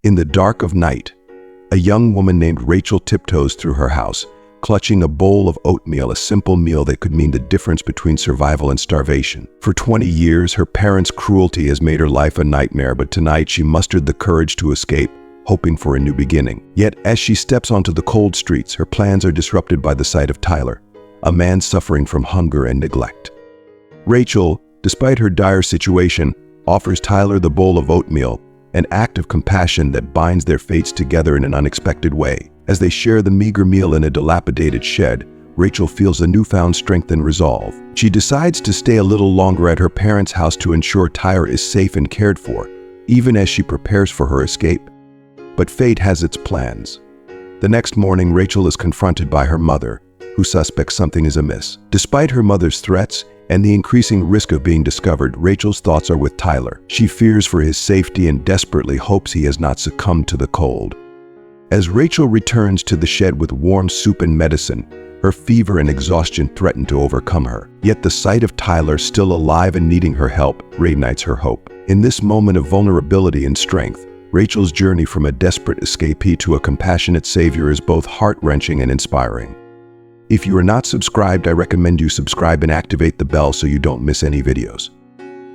In the dark of night, a young woman named Rachel tiptoes through her house, clutching a bowl of oatmeal, a simple meal that could mean the difference between survival and starvation. For 20 years, her parents' cruelty has made her life a nightmare, but tonight she mustered the courage to escape, hoping for a new beginning. Yet, as she steps onto the cold streets, her plans are disrupted by the sight of Tyler, a man suffering from hunger and neglect. Rachel, despite her dire situation, offers Tyler the bowl of oatmeal, an act of compassion that binds their fates together in an unexpected way. As they share the meager meal in a dilapidated shed, Rachel feels a newfound strength and resolve. She decides to stay a little longer at her parents' house to ensure Tyler is safe and cared for, even as she prepares for her escape. But fate has its plans. The next morning, Rachel is confronted by her mother, who suspects something is amiss. Despite her mother's threats and the increasing risk of being discovered, Rachel's thoughts are with Tyler. She fears for his safety and desperately hopes he has not succumbed to the cold. As Rachel returns to the shed with warm soup and medicine, her fever and exhaustion threaten to overcome her. Yet the sight of Tyler still alive and needing her help reignites her hope. In this moment of vulnerability and strength, Rachel's journey from a desperate escapee to a compassionate savior is both heart-wrenching and inspiring. If you are not subscribed, I recommend you subscribe and activate the bell so you don't miss any videos.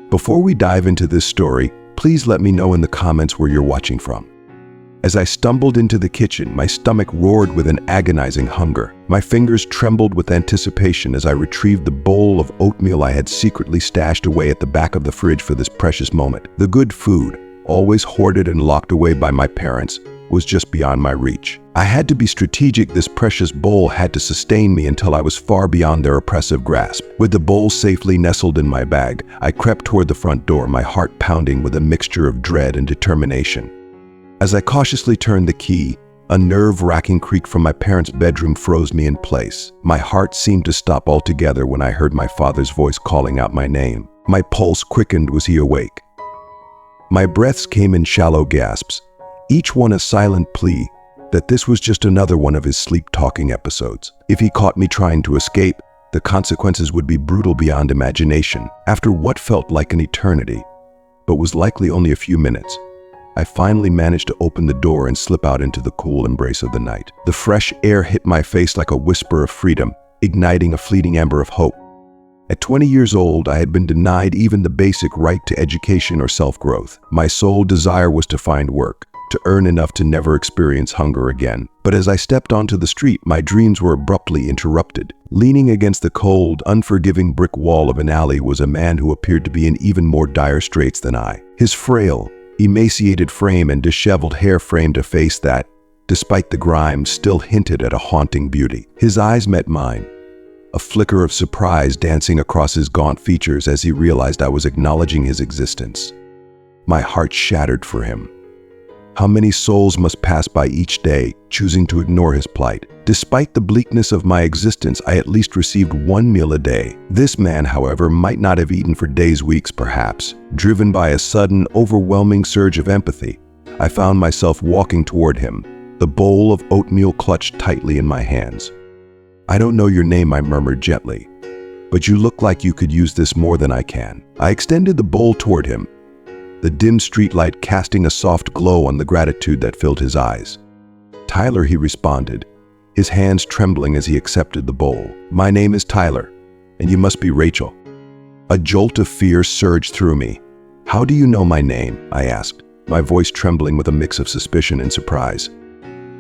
Before we dive into this story, please let me know in the comments where you're watching from. As I stumbled into the kitchen, my stomach roared with an agonizing hunger. My fingers trembled with anticipation as I retrieved the bowl of oatmeal I had secretly stashed away at the back of the fridge for this precious moment. The good food, always hoarded and locked away by my parents, was just beyond my reach. I had to be strategic. This precious bowl had to sustain me until I was far beyond their oppressive grasp. With the bowl safely nestled in my bag, I crept toward the front door, my heart pounding with a mixture of dread and determination. As I cautiously turned the key, a nerve-wracking creak from my parents' bedroom froze me in place. My heart seemed to stop altogether when I heard my father's voice calling out my name. My pulse quickened. Was he awake? My breaths came in shallow gasps, each one a silent plea that this was just another one of his sleep-talking episodes. If he caught me trying to escape, the consequences would be brutal beyond imagination. After what felt like an eternity, but was likely only a few minutes, I finally managed to open the door and slip out into the cool embrace of the night. The fresh air hit my face like a whisper of freedom, igniting a fleeting ember of hope. At 20 years old, I had been denied even the basic right to education or self-growth. My sole desire was to find work, to earn enough to never experience hunger again. But as I stepped onto the street, my dreams were abruptly interrupted. Leaning against the cold, unforgiving brick wall of an alley was a man who appeared to be in even more dire straits than I. His frail, emaciated frame and disheveled hair framed a face that, despite the grime, still hinted at a haunting beauty. His eyes met mine, a flicker of surprise dancing across his gaunt features as he realized I was acknowledging his existence. My heart shattered for him. How many souls must pass by each day, choosing to ignore his plight? Despite the bleakness of my existence, I at least received one meal a day. This man, however, might not have eaten for days, weeks, perhaps. Driven by a sudden, overwhelming surge of empathy, I found myself walking toward him, the bowl of oatmeal clutched tightly in my hands. "I don't know your name," I murmured gently, "but you look like you could use this more than I can." I extended the bowl toward him, the dim streetlight casting a soft glow on the gratitude that filled his eyes. "Tyler," he responded, his hands trembling as he accepted the bowl. "My name is Tyler, and you must be Rachel." A jolt of fear surged through me. "How do you know my name?" I asked, my voice trembling with a mix of suspicion and surprise.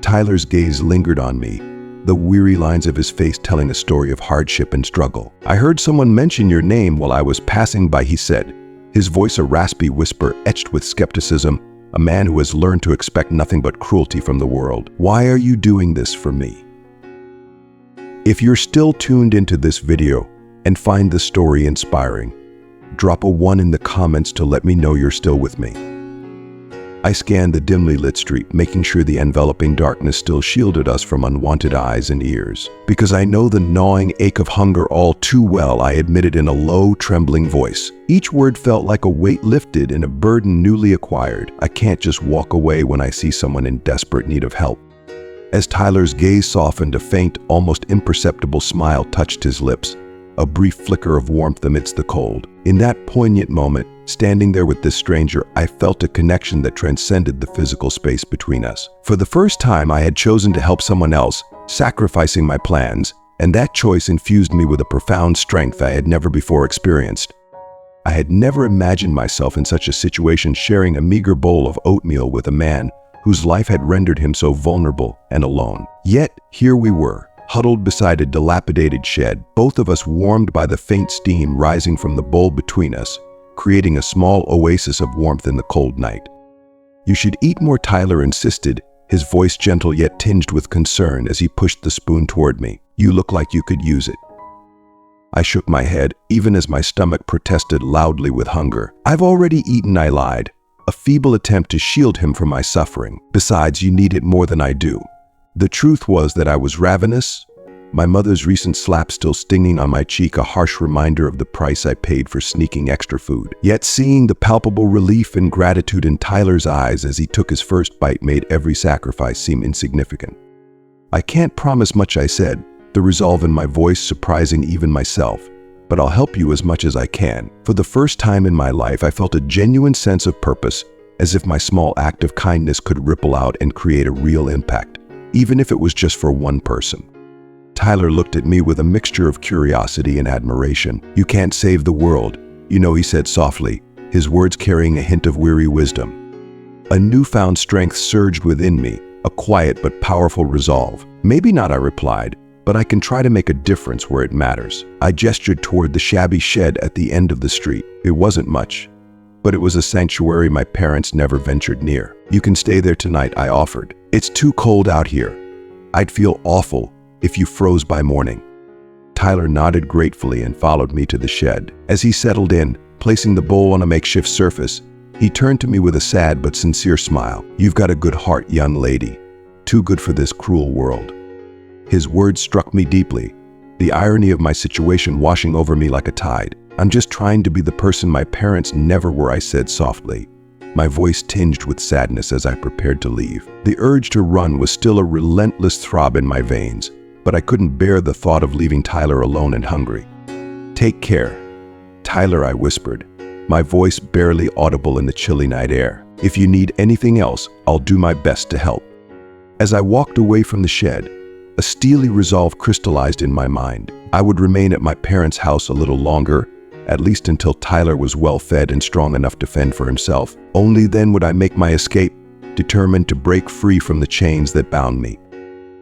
Tyler's gaze lingered on me, the weary lines of his face telling a story of hardship and struggle. "I heard someone mention your name while I was passing by," he said, his voice a raspy whisper etched with skepticism, a man who has learned to expect nothing but cruelty from the world. "Why are you doing this for me?" If you're still tuned into this video and find the story inspiring, drop a 1 in the comments to let me know you're still with me. I scanned the dimly lit street, making sure the enveloping darkness still shielded us from unwanted eyes and ears. "Because I know the gnawing ache of hunger all too well," I admitted in a low, trembling voice. Each word felt like a weight lifted and a burden newly acquired. "I can't just walk away when I see someone in desperate need of help." As Tyler's gaze softened, a faint, almost imperceptible smile touched his lips, a brief flicker of warmth amidst the cold. In that poignant moment, Standing there with this stranger, I felt a connection that transcended the physical space between us. For the first time, I had chosen to help someone else, sacrificing my plans, and that choice infused me with a profound strength I had never before experienced. I had never imagined myself in such a situation, sharing a meager bowl of oatmeal with a man whose life had rendered him so vulnerable and alone. Yet, here we were, huddled beside a dilapidated shed, both of us warmed by the faint steam rising from the bowl between us, creating a small oasis of warmth in the cold night. "You should eat more," Tyler insisted, his voice gentle yet tinged with concern as he pushed the spoon toward me. "You look like you could use it." I shook my head, even as my stomach protested loudly with hunger. "I've already eaten," I lied, a feeble attempt to shield him from my suffering. "Besides, you need it more than I do." The truth was that I was ravenous, my mother's recent slap still stinging on my cheek, a harsh reminder of the price I paid for sneaking extra food. Yet seeing the palpable relief and gratitude in Tyler's eyes as he took his first bite made every sacrifice seem insignificant. "I can't promise much," I said, the resolve in my voice surprising even myself, "but I'll help you as much as I can." For the first time in my life, I felt a genuine sense of purpose, as if my small act of kindness could ripple out and create a real impact, even if it was just for one person. Tyler looked at me with a mixture of curiosity and admiration. "You can't save the world, you know," he said softly, his words carrying a hint of weary wisdom. A newfound strength surged within me, a quiet but powerful resolve. "Maybe not," I replied, "but I can try to make a difference where it matters." I gestured toward the shabby shed at the end of the street. It wasn't much, but it was a sanctuary my parents never ventured near. "You can stay there tonight," I offered. "It's too cold out here. I'd feel awful if you froze by morning." Tyler nodded gratefully and followed me to the shed. As he settled in, placing the bowl on a makeshift surface, he turned to me with a sad but sincere smile. "You've got a good heart, young lady. Too good for this cruel world." His words struck me deeply, the irony of my situation washing over me like a tide. "I'm just trying to be the person my parents never were," I said softly, my voice tinged with sadness as I prepared to leave. The urge to run was still a relentless throb in my veins, but I couldn't bear the thought of leaving Tyler alone and hungry. "Take care, Tyler," I whispered, my voice barely audible in the chilly night air. "If you need anything else, I'll do my best to help." As I walked away from the shed, a steely resolve crystallized in my mind. I would remain at my parents' house a little longer, at least until Tyler was well-fed and strong enough to fend for himself. Only then would I make my escape, determined to break free from the chains that bound me.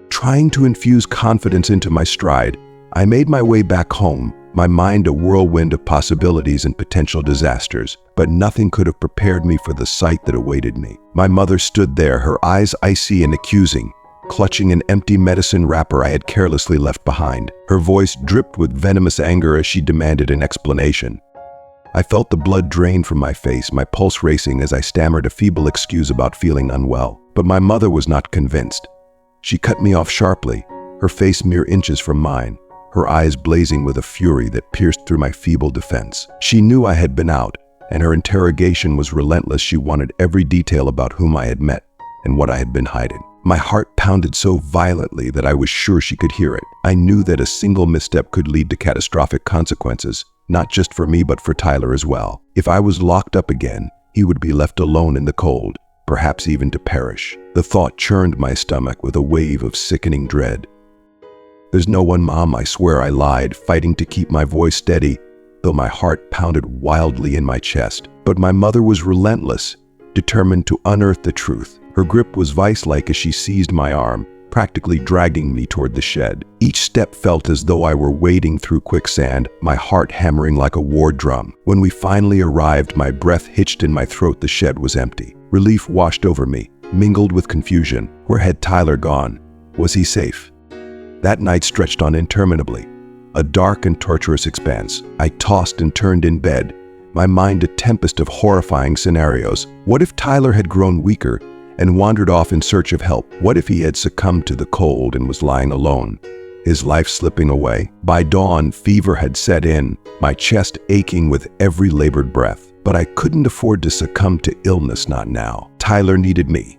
Trying to infuse confidence into my stride, I made my way back home, my mind a whirlwind of possibilities and potential disasters, but nothing could have prepared me for the sight that awaited me. My mother stood there, her eyes icy and accusing, clutching an empty medicine wrapper I had carelessly left behind. Her voice dripped with venomous anger as she demanded an explanation. I felt the blood drain from my face, my pulse racing as I stammered a feeble excuse about feeling unwell. But my mother was not convinced. She cut me off sharply, her face mere inches from mine, her eyes blazing with a fury that pierced through my feeble defense. She knew I had been out, and her interrogation was relentless. She wanted every detail about whom I had met and what I had been hiding. My heart pounded so violently that I was sure she could hear it. I knew that a single misstep could lead to catastrophic consequences, not just for me but for Tyler as well. If I was locked up again, he would be left alone in the cold, perhaps even to perish. The thought churned my stomach with a wave of sickening dread. "There's no one, Mom," I swear I lied, fighting to keep my voice steady, though my heart pounded wildly in my chest. But my mother was relentless, determined to unearth the truth. Her grip was vice-like as she seized my arm, practically dragging me toward the shed. Each step felt as though I were wading through quicksand, my heart hammering like a war drum. When we finally arrived, my breath hitched in my throat. The shed was empty. Relief washed over me, mingled with confusion. Where had Tyler gone? Was he safe? That night stretched on interminably, a dark and torturous expanse. I tossed and turned in bed, my mind a tempest of horrifying scenarios. What if Tyler had grown weaker and wandered off in search of help? What if he had succumbed to the cold and was lying alone, his life slipping away? By dawn, fever had set in, my chest aching with every labored breath. But I couldn't afford to succumb to illness, not now. Tyler needed me.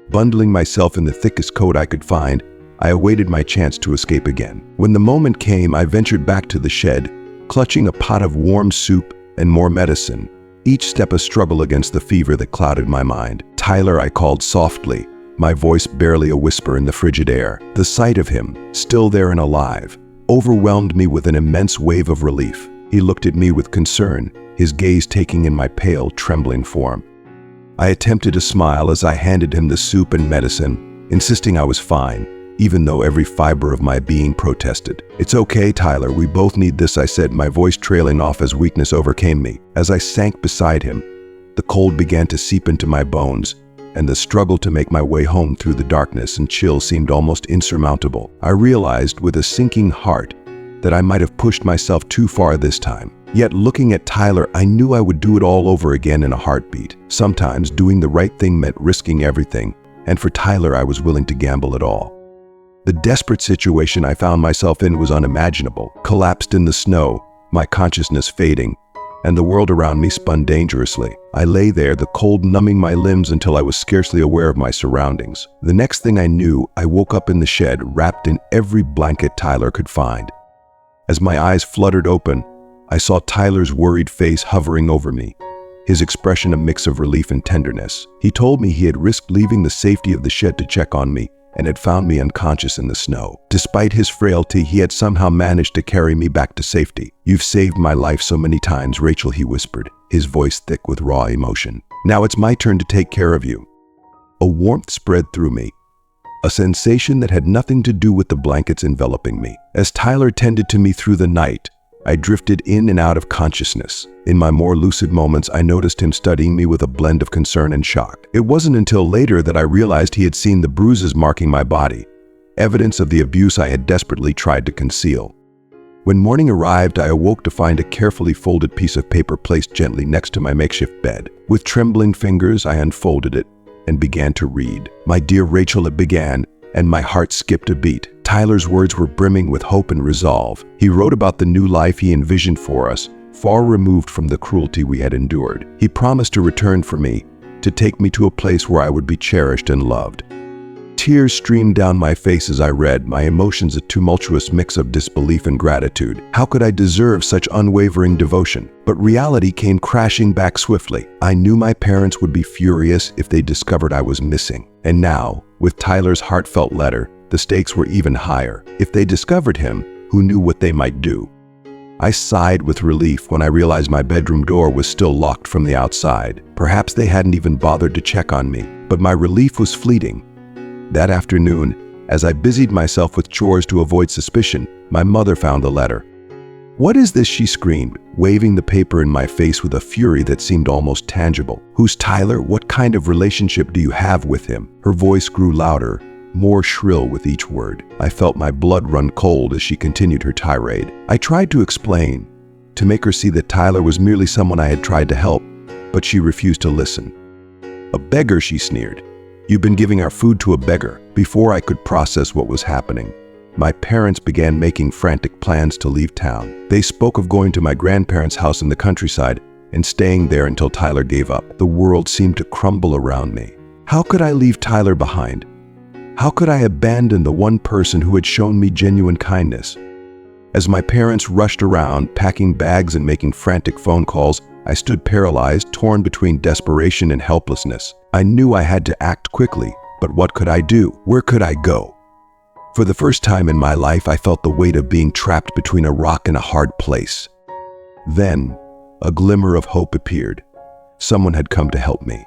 Bundling myself in the thickest coat I could find, I awaited my chance to escape again. When the moment came, I ventured back to the shed, clutching a pot of warm soup and more medicine. Each step a struggle against the fever that clouded my mind. "Tyler," I called softly, my voice barely a whisper in the frigid air. The sight of him, still there and alive, overwhelmed me with an immense wave of relief. He looked at me with concern, his gaze taking in my pale, trembling form. I attempted a smile as I handed him the soup and medicine, insisting I was fine, even though every fiber of my being protested. "It's okay, Tyler, we both need this," I said, my voice trailing off as weakness overcame me. As I sank beside him, the cold began to seep into my bones, and the struggle to make my way home through the darkness and chill seemed almost insurmountable. I realized with a sinking heart that I might have pushed myself too far this time. Yet looking at Tyler, I knew I would do it all over again in a heartbeat. Sometimes doing the right thing meant risking everything, and for Tyler I was willing to gamble it all. The desperate situation I found myself in was unimaginable. Collapsed in the snow, my consciousness fading, and the world around me spun dangerously. I lay there, the cold numbing my limbs until I was scarcely aware of my surroundings. The next thing I knew, I woke up in the shed, wrapped in every blanket Tyler could find. As my eyes fluttered open, I saw Tyler's worried face hovering over me, his expression a mix of relief and tenderness. He told me he had risked leaving the safety of the shed to check on me and had found me unconscious in the snow. Despite his frailty, he had somehow managed to carry me back to safety. "You've saved my life so many times, Rachel," he whispered, his voice thick with raw emotion. "Now it's my turn to take care of you." A warmth spread through me, a sensation that had nothing to do with the blankets enveloping me. As Tyler tended to me through the night, I drifted in and out of consciousness. In my more lucid moments, I noticed him studying me with a blend of concern and shock. It wasn't until later that I realized he had seen the bruises marking my body, evidence of the abuse I had desperately tried to conceal. When morning arrived, I awoke to find a carefully folded piece of paper placed gently next to my makeshift bed. With trembling fingers, I unfolded it and began to read. "My dear Rachel," it began, and my heart skipped a beat. Tyler's words were brimming with hope and resolve. He wrote about the new life he envisioned for us, far removed from the cruelty we had endured. He promised to return for me, to take me to a place where I would be cherished and loved. Tears streamed down my face as I read, my emotions a tumultuous mix of disbelief and gratitude. How could I deserve such unwavering devotion? But reality came crashing back swiftly. I knew my parents would be furious if they discovered I was missing. And now, with Tyler's heartfelt letter, the stakes were even higher. If they discovered him, who knew what they might do? I sighed with relief when I realized my bedroom door was still locked from the outside. Perhaps they hadn't even bothered to check on me, but my relief was fleeting. That afternoon, as I busied myself with chores to avoid suspicion, my mother found the letter. "What is this?" she screamed, waving the paper in my face with a fury that seemed almost tangible. "Who's Tyler? What kind of relationship do you have with him?" Her voice grew louder, more shrill with each word. I felt my blood run cold as she continued her tirade. I tried to explain, to make her see that Tyler was merely someone I had tried to help, but she refused to listen. "A beggar," she sneered. "You've been giving our food to a beggar." Before I could process what was happening, my parents began making frantic plans to leave town. They spoke of going to my grandparents' house in the countryside and staying there until Tyler gave up. The world seemed to crumble around me. How could I leave Tyler behind? How could I abandon the one person who had shown me genuine kindness? As my parents rushed around, packing bags and making frantic phone calls, I stood paralyzed, torn between desperation and helplessness. I knew I had to act quickly, but what could I do? Where could I go? For the first time in my life, I felt the weight of being trapped between a rock and a hard place. Then, a glimmer of hope appeared. Someone had come to help me.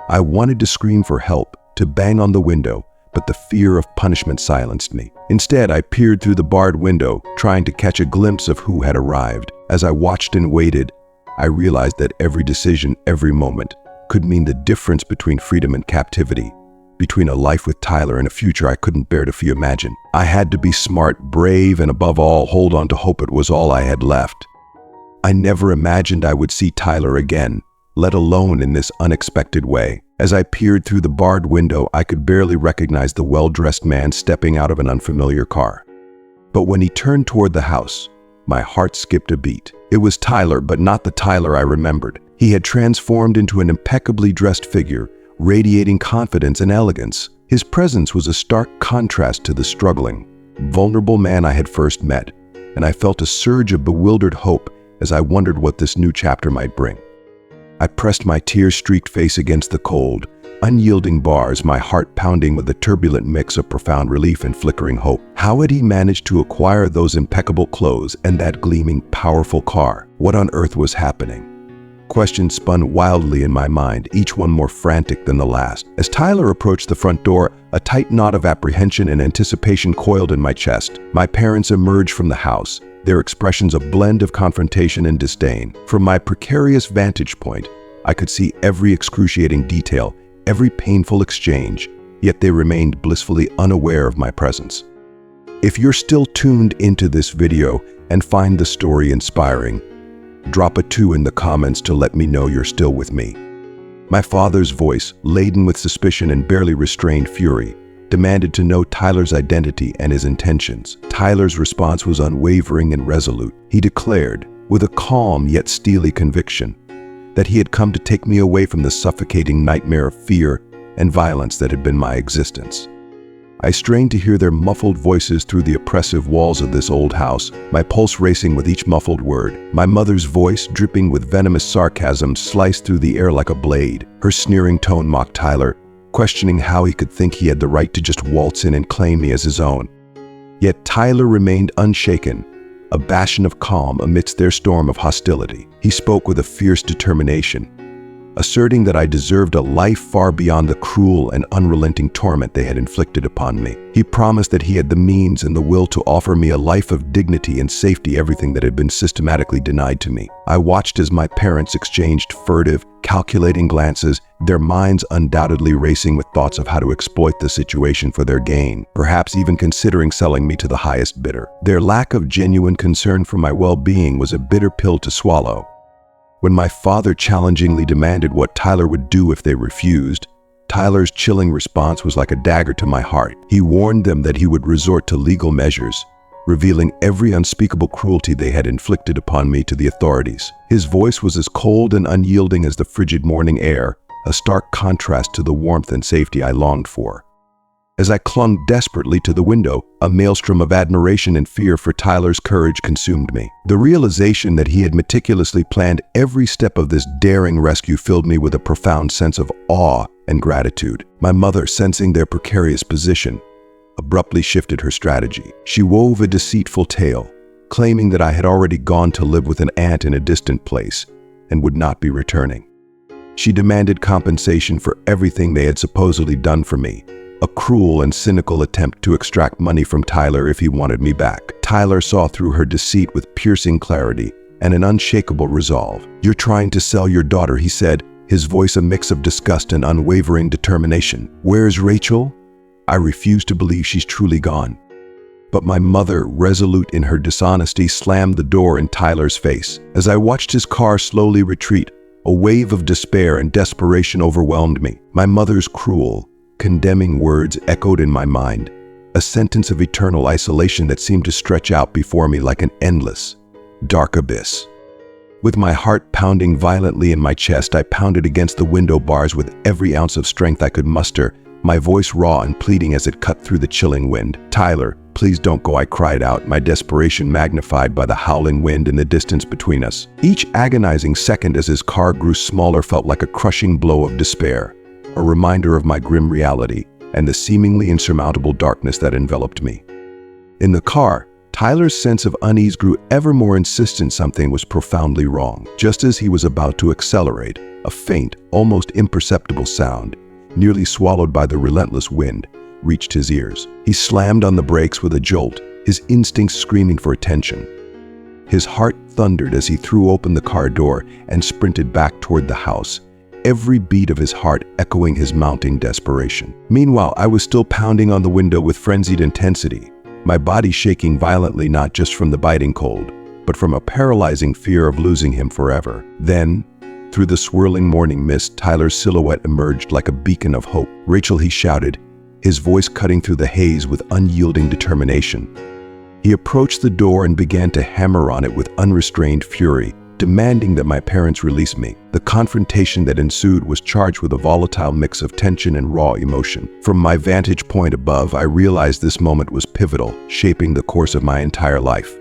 I wanted to scream for help, to bang on the window, but the fear of punishment silenced me. Instead, I peered through the barred window, trying to catch a glimpse of who had arrived. As I watched and waited, I realized that every decision, every moment, could mean the difference between freedom and captivity, between a life with Tyler and a future I couldn't bear to imagine. I had to be smart, brave, and above all, hold on to hope. It was all I had left. I never imagined I would see Tyler again, let alone in this unexpected way. As I peered through the barred window, I could barely recognize the well-dressed man stepping out of an unfamiliar car. But when he turned toward the house, my heart skipped a beat. It was Tyler, but not the Tyler I remembered. He had transformed into an impeccably dressed figure, radiating confidence and elegance. His presence was a stark contrast to the struggling, vulnerable man I had first met, and I felt a surge of bewildered hope as I wondered what this new chapter might bring. I pressed my tear-streaked face against the cold, unyielding bars, my heart pounding with a turbulent mix of profound relief and flickering hope. How had he managed to acquire those impeccable clothes and that gleaming, powerful car? What on earth was happening? Questions spun wildly in my mind, each one more frantic than the last. As Tyler approached the front door, a tight knot of apprehension and anticipation coiled in my chest. My parents emerged from the house, their expressions a blend of confrontation and disdain. From my precarious vantage point, I could see every excruciating detail, every painful exchange, yet they remained blissfully unaware of my presence. If you're still tuned into this video and find the story inspiring, drop a 2 in the comments to let me know you're still with me. My father's voice, laden with suspicion and barely restrained fury, demanded to know Tyler's identity and his intentions. Tyler's response was unwavering and resolute. He declared, with a calm yet steely conviction, that he had come to take me away from the suffocating nightmare of fear and violence that had been my existence. I strained to hear their muffled voices through the oppressive walls of this old house, my pulse racing with each muffled word. My mother's voice, dripping with venomous sarcasm, sliced through the air like a blade. Her sneering tone mocked Tyler, questioning how he could think he had the right to just waltz in and claim me as his own. Yet Tyler remained unshaken, a bastion of calm amidst their storm of hostility. He spoke with a fierce determination, asserting that I deserved a life far beyond the cruel and unrelenting torment they had inflicted upon me. He promised that he had the means and the will to offer me a life of dignity and safety, everything that had been systematically denied to me. I watched as my parents exchanged furtive, calculating glances, their minds undoubtedly racing with thoughts of how to exploit the situation for their gain, perhaps even considering selling me to the highest bidder. Their lack of genuine concern for my well-being was a bitter pill to swallow. When my father challengingly demanded what Tyler would do if they refused, Tyler's chilling response was like a dagger to my heart. He warned them that he would resort to legal measures, revealing every unspeakable cruelty they had inflicted upon me to the authorities. His voice was as cold and unyielding as the frigid morning air, a stark contrast to the warmth and safety I longed for. As I clung desperately to the window, a maelstrom of admiration and fear for Tyler's courage consumed me. The realization that he had meticulously planned every step of this daring rescue filled me with a profound sense of awe and gratitude. My mother, sensing their precarious position, abruptly shifted her strategy. She wove a deceitful tale, claiming that I had already gone to live with an aunt in a distant place and would not be returning. She demanded compensation for everything they had supposedly done for me, a cruel and cynical attempt to extract money from Tyler if he wanted me back. Tyler saw through her deceit with piercing clarity and an unshakable resolve. "You're trying to sell your daughter," he said, his voice a mix of disgust and unwavering determination. "Where's Rachel? I refuse to believe she's truly gone." But my mother, resolute in her dishonesty, slammed the door in Tyler's face. As I watched his car slowly retreat, a wave of despair and desperation overwhelmed me. My mother's cruel, condemning words echoed in my mind, a sentence of eternal isolation that seemed to stretch out before me like an endless, dark abyss. With my heart pounding violently in my chest, I pounded against the window bars with every ounce of strength I could muster, my voice raw and pleading as it cut through the chilling wind. "Tyler, please don't go," I cried out, my desperation magnified by the howling wind and the distance between us. Each agonizing second as his car grew smaller felt like a crushing blow of despair, a reminder of my grim reality and the seemingly insurmountable darkness that enveloped me. In the car, Tyler's sense of unease grew ever more insistent something was profoundly wrong. Just as he was about to accelerate, a faint, almost imperceptible sound, nearly swallowed by the relentless wind, reached his ears. He slammed on the brakes with a jolt, his instincts screaming for attention. His heart thundered as he threw open the car door and sprinted back toward the house, every beat of his heart echoing his mounting desperation. Meanwhile, I was still pounding on the window with frenzied intensity, my body shaking violently not just from the biting cold, but from a paralyzing fear of losing him forever. Then, through the swirling morning mist, Tyler's silhouette emerged like a beacon of hope. "Rachel," he shouted, his voice cutting through the haze with unyielding determination. He approached the door and began to hammer on it with unrestrained fury, demanding that my parents release me. The confrontation that ensued was charged with a volatile mix of tension and raw emotion. From my vantage point above, I realized this moment was pivotal, shaping the course of my entire life.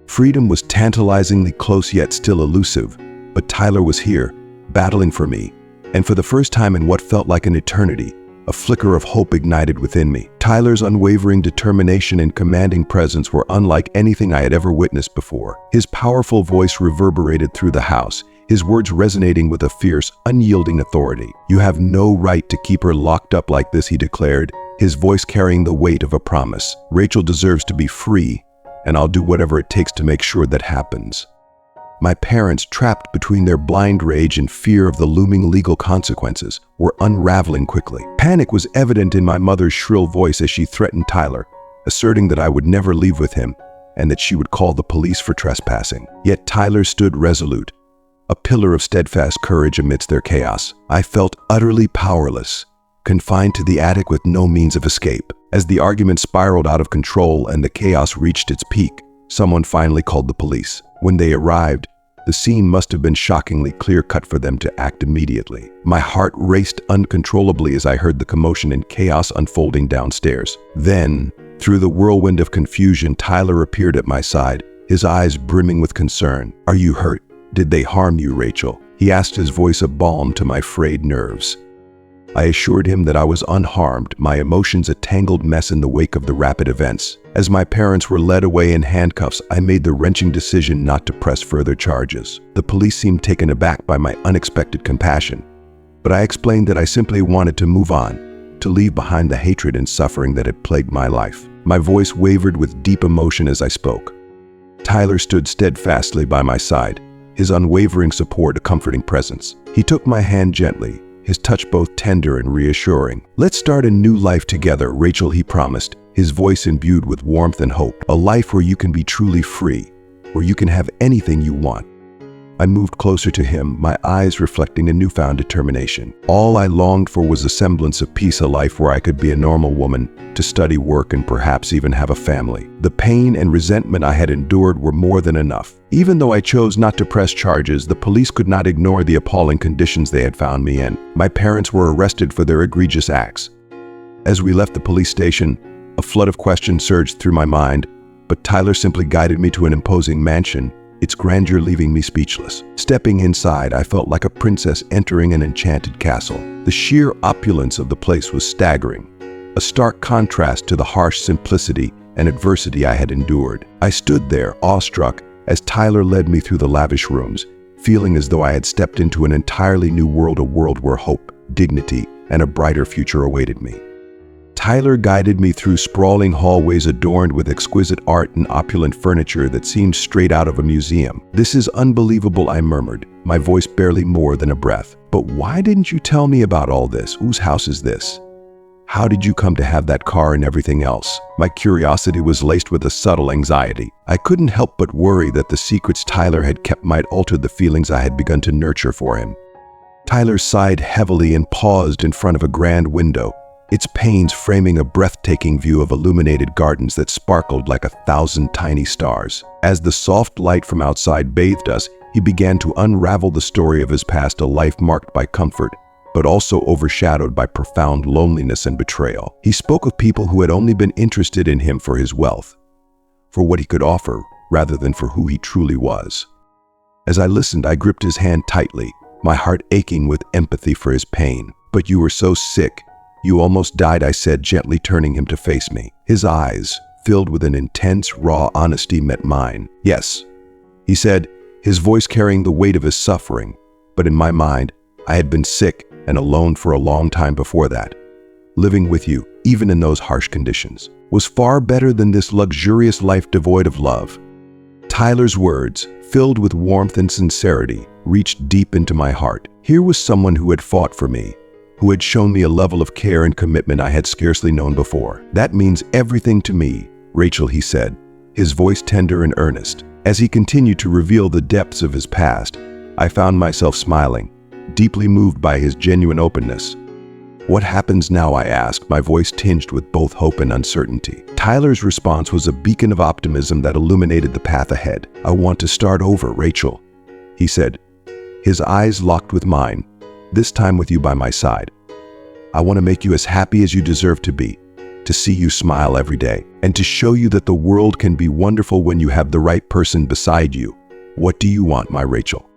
Freedom was tantalizingly close yet still elusive, but Tyler was here, battling for me, and for the first time in what felt like an eternity, a flicker of hope ignited within me. Tyler's unwavering determination and commanding presence were unlike anything I had ever witnessed before. His powerful voice reverberated through the house, his words resonating with a fierce, unyielding authority. "You have no right to keep her locked up like this," he declared, his voice carrying the weight of a promise. "Rachel deserves to be free, and I'll do whatever it takes to make sure that happens." My parents, trapped between their blind rage and fear of the looming legal consequences, were unraveling quickly. Panic was evident in my mother's shrill voice as she threatened Tyler, asserting that I would never leave with him and that she would call the police for trespassing. Yet Tyler stood resolute, a pillar of steadfast courage amidst their chaos. I felt utterly powerless, confined to the attic with no means of escape. As the argument spiraled out of control and the chaos reached its peak, someone finally called the police. When they arrived, the scene must have been shockingly clear-cut for them to act immediately. My heart raced uncontrollably as I heard the commotion and chaos unfolding downstairs. Then, through the whirlwind of confusion, Tyler appeared at my side, his eyes brimming with concern. "Are you hurt? Did they harm you, Rachel?" he asked, his voice a balm to my frayed nerves. I assured him that I was unharmed, my emotions a tangled mess in the wake of the rapid events. As my parents were led away in handcuffs, I made the wrenching decision not to press further charges. The police seemed taken aback by my unexpected compassion, but I explained that I simply wanted to move on, to leave behind the hatred and suffering that had plagued my life. My voice wavered with deep emotion as I spoke. Tyler stood steadfastly by my side, his unwavering support a comforting presence. He took my hand gently, his touch both tender and reassuring. "Let's start a new life together, Rachel," he promised, his voice imbued with warmth and hope. "A life where you can be truly free, where you can have anything you want." I moved closer to him, my eyes reflecting a newfound determination. All I longed for was a semblance of peace, a life where I could be a normal woman, to study, work, and perhaps even have a family. The pain and resentment I had endured were more than enough. Even though I chose not to press charges, the police could not ignore the appalling conditions they had found me in. My parents were arrested for their egregious acts. As we left the police station, a flood of questions surged through my mind, but Tyler simply guided me to an imposing mansion, its grandeur leaving me speechless. Stepping inside, I felt like a princess entering an enchanted castle. The sheer opulence of the place was staggering, a stark contrast to the harsh simplicity and adversity I had endured. I stood there, awestruck, as Tyler led me through the lavish rooms, feeling as though I had stepped into an entirely new world, a world where hope, dignity, and a brighter future awaited me. Tyler guided me through sprawling hallways adorned with exquisite art and opulent furniture that seemed straight out of a museum. "This is unbelievable," I murmured, my voice barely more than a breath. "But why didn't you tell me about all this? Whose house is this? How did you come to have that car and everything else?" My curiosity was laced with a subtle anxiety. I couldn't help but worry that the secrets Tyler had kept might alter the feelings I had begun to nurture for him. Tyler sighed heavily and paused in front of a grand window, its panes framing a breathtaking view of illuminated gardens that sparkled like 1,000 tiny stars. As the soft light from outside bathed us, he began to unravel the story of his past, a life marked by comfort, but also overshadowed by profound loneliness and betrayal. He spoke of people who had only been interested in him for his wealth, for what he could offer, rather than for who he truly was. As I listened, I gripped his hand tightly, my heart aching with empathy for his pain. "But you were so sick. You almost died," I said, gently turning him to face me. His eyes, filled with an intense, raw honesty, met mine. "Yes," he said, his voice carrying the weight of his suffering. "But in my mind, I had been sick and alone for a long time before that. Living with you, even in those harsh conditions, was far better than this luxurious life devoid of love." Tyler's words, filled with warmth and sincerity, reached deep into my heart. Here was someone who had fought for me, who had shown me a level of care and commitment I had scarcely known before. "That means everything to me, Rachel," he said, his voice tender and earnest. As he continued to reveal the depths of his past, I found myself smiling, deeply moved by his genuine openness. "What happens now?" I asked, my voice tinged with both hope and uncertainty. Tyler's response was a beacon of optimism that illuminated the path ahead. "I want to start over, Rachel," he said, his eyes locked with mine, "this time with you by my side. I want to make you as happy as you deserve to be, to see you smile every day, and to show you that the world can be wonderful when you have the right person beside you. What do you want, my Rachel?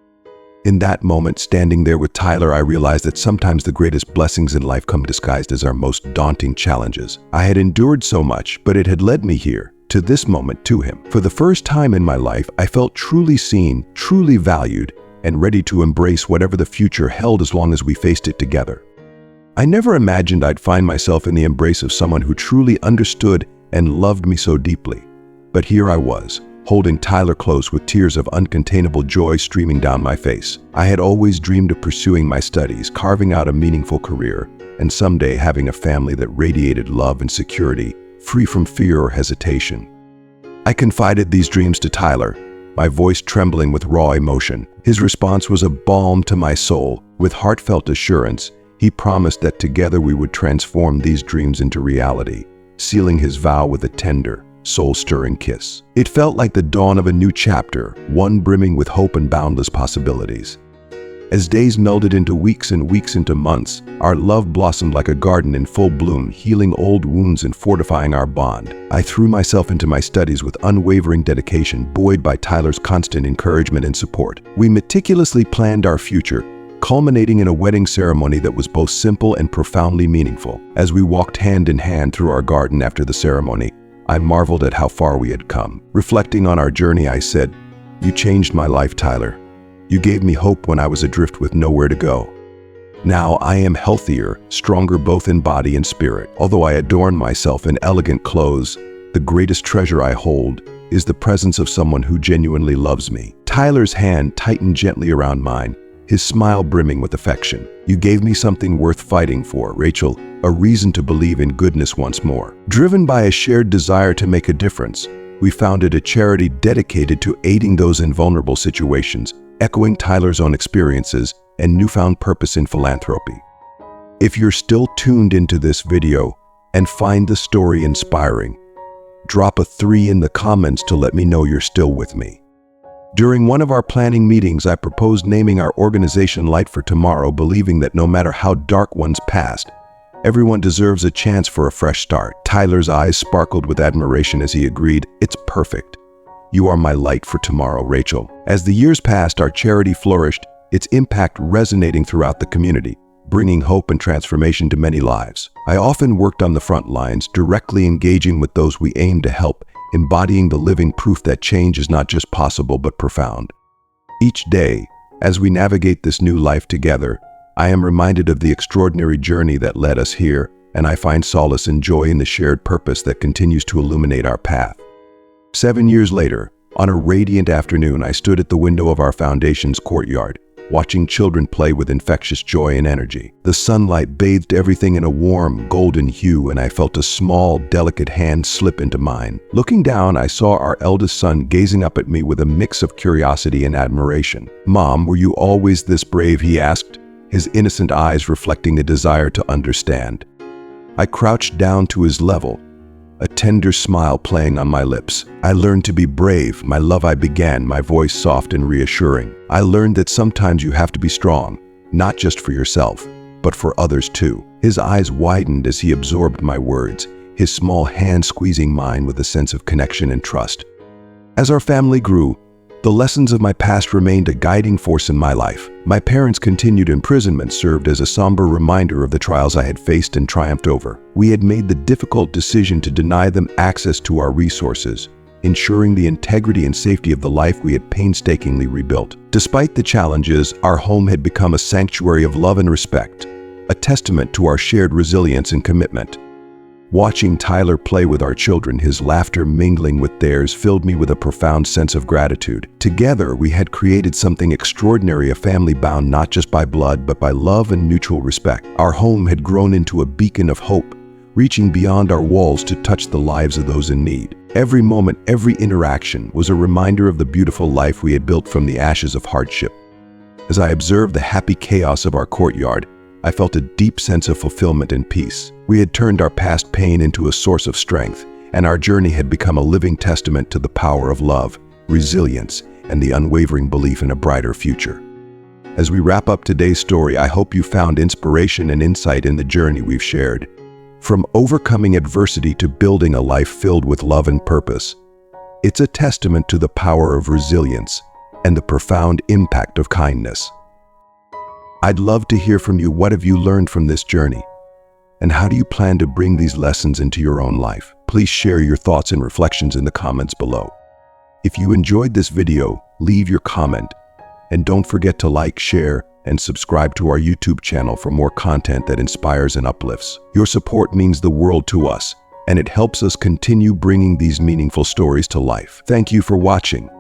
In that moment, standing there with Tyler, I realized that sometimes the greatest blessings in life come disguised as our most daunting challenges. I had endured so much, but it had led me here, to this moment, to him. For the first time in my life, I felt truly seen, truly valued, and ready to embrace whatever the future held as long as we faced it together. I never imagined I'd find myself in the embrace of someone who truly understood and loved me so deeply. But here I was, holding Tyler close with tears of uncontainable joy streaming down my face. I had always dreamed of pursuing my studies, carving out a meaningful career, and someday having a family that radiated love and security, free from fear or hesitation. I confided these dreams to Tyler, my voice trembling with raw emotion. His response was a balm to my soul. With heartfelt assurance, he promised that together we would transform these dreams into reality, sealing his vow with a tender, soul-stirring kiss. It felt like the dawn of a new chapter, one brimming with hope and boundless possibilities. As days melded into weeks and weeks into months, our love blossomed like a garden in full bloom, healing old wounds and fortifying our bond. I threw myself into my studies with unwavering dedication, buoyed by Tyler's constant encouragement and support. We meticulously planned our future, culminating in a wedding ceremony that was both simple and profoundly meaningful. As we walked hand in hand through our garden after the ceremony, I marveled at how far we had come. Reflecting on our journey, I said, "You changed my life, Tyler. You gave me hope when I was adrift with nowhere to go. Now I am healthier, stronger both in body and spirit. Although I adorn myself in elegant clothes, the greatest treasure I hold is the presence of someone who genuinely loves me." Tyler's hand tightened gently around mine, his smile brimming with affection. "You gave me something worth fighting for, Rachel, a reason to believe in goodness once more." Driven by a shared desire to make a difference, we founded a charity dedicated to aiding those in vulnerable situations, echoing Tyler's own experiences and newfound purpose in philanthropy. If you're still tuned into this video and find the story inspiring, drop a 3 in the comments to let me know you're still with me. During one of our planning meetings, I proposed naming our organization Light for Tomorrow, believing that no matter how dark one's past, everyone deserves a chance for a fresh start. Tyler's eyes sparkled with admiration as he agreed, "It's perfect. You are my light for tomorrow, Rachel." As the years passed, our charity flourished, its impact resonating throughout the community, bringing hope and transformation to many lives. I often worked on the front lines, directly engaging with those we aim to help, embodying the living proof that change is not just possible but profound. Each day, as we navigate this new life together, I am reminded of the extraordinary journey that led us here, and I find solace and joy in the shared purpose that continues to illuminate our path. 7 years later, on a radiant afternoon, I stood at the window of our foundation's courtyard, watching children play with infectious joy and energy. The sunlight bathed everything in a warm, golden hue, and I felt a small, delicate hand slip into mine. Looking down, I saw our eldest son gazing up at me with a mix of curiosity and admiration. "Mom, were you always this brave?" he asked, his innocent eyes reflecting a desire to understand. I crouched down to his level, a tender smile playing on my lips. "I learned to be brave, my love," I began, my voice soft and reassuring. "I learned that sometimes you have to be strong, not just for yourself, but for others too." His eyes widened as he absorbed my words, his small hand squeezing mine with a sense of connection and trust. As our family grew, the lessons of my past remained a guiding force in my life. My parents' continued imprisonment served as a somber reminder of the trials I had faced and triumphed over. We had made the difficult decision to deny them access to our resources, ensuring the integrity and safety of the life we had painstakingly rebuilt. Despite the challenges, our home had become a sanctuary of love and respect, a testament to our shared resilience and commitment. Watching Tyler play with our children, his laughter mingling with theirs, filled me with a profound sense of gratitude. Together, we had created something extraordinary, a family bound not just by blood, but by love and mutual respect. Our home had grown into a beacon of hope, reaching beyond our walls to touch the lives of those in need. Every moment, every interaction was a reminder of the beautiful life we had built from the ashes of hardship. As I observed the happy chaos of our courtyard, I felt a deep sense of fulfillment and peace. We had turned our past pain into a source of strength, and our journey had become a living testament to the power of love, resilience, and the unwavering belief in a brighter future. As we wrap up today's story, I hope you found inspiration and insight in the journey we've shared. From overcoming adversity to building a life filled with love and purpose. It's a testament to the power of resilience and the profound impact of kindness. I'd love to hear from you. What have you learned from this journey? And how do you plan to bring these lessons into your own life? Please share your thoughts and reflections in the comments below. If you enjoyed this video, leave your comment. And don't forget to like, share, and subscribe to our YouTube channel for more content that inspires and uplifts. Your support means the world to us, and it helps us continue bringing these meaningful stories to life. Thank you for watching.